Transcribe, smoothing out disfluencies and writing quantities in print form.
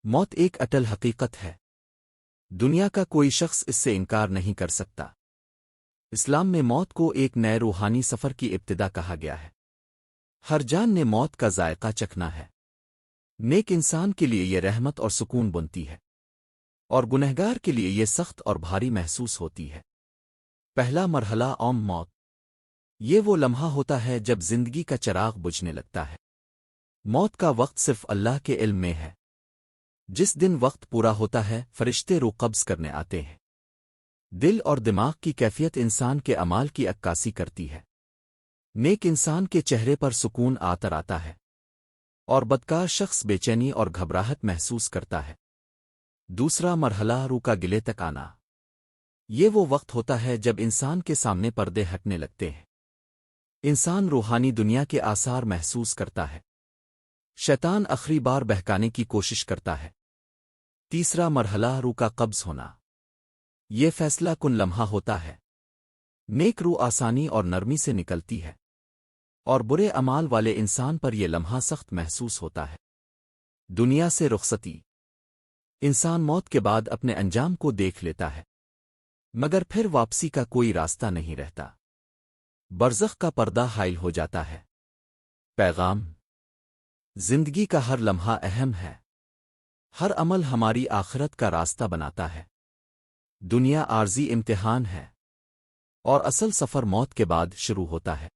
موت ایک اٹل حقیقت ہے۔ دنیا کا کوئی شخص اس سے انکار نہیں کر سکتا۔ اسلام میں موت کو ایک نئے روحانی سفر کی ابتدا کہا گیا ہے۔ ہر جان نے موت کا ذائقہ چکھنا ہے۔ نیک انسان کے لیے یہ رحمت اور سکون بنتی ہے، اور گنہگار کے لیے یہ سخت اور بھاری محسوس ہوتی ہے۔ پہلا مرحلہ عام موت۔ یہ وہ لمحہ ہوتا ہے جب زندگی کا چراغ بجھنے لگتا ہے۔ موت کا وقت صرف اللہ کے علم میں ہے۔ جس دن وقت پورا ہوتا ہے، فرشتے روح قبض کرنے آتے ہیں۔ دل اور دماغ کی کیفیت انسان کے اعمال کی عکاسی کرتی ہے۔ نیک انسان کے چہرے پر سکون آتا ہے، اور بدکار شخص بے چینی اور گھبراہٹ محسوس کرتا ہے۔ دوسرا مرحلہ روح کا گلے تک آنا۔ یہ وہ وقت ہوتا ہے جب انسان کے سامنے پردے ہٹنے لگتے ہیں۔ انسان روحانی دنیا کے آثار محسوس کرتا ہے۔ شیطان آخری بار بہکانے کی کوشش کرتا ہے۔ تیسرا مرحلہ روح کا قبض ہونا۔ یہ فیصلہ کن لمحہ ہوتا ہے۔ نیک روح آسانی اور نرمی سے نکلتی ہے، اور برے اعمال والے انسان پر یہ لمحہ سخت محسوس ہوتا ہے۔ دنیا سے رخصتی۔ انسان موت کے بعد اپنے انجام کو دیکھ لیتا ہے، مگر پھر واپسی کا کوئی راستہ نہیں رہتا۔ برزخ کا پردہ حائل ہو جاتا ہے۔ پیغام: زندگی کا ہر لمحہ اہم ہے۔ ہر عمل ہماری آخرت کا راستہ بناتا ہے۔ دنیا عارضی امتحان ہے، اور اصل سفر موت کے بعد شروع ہوتا ہے۔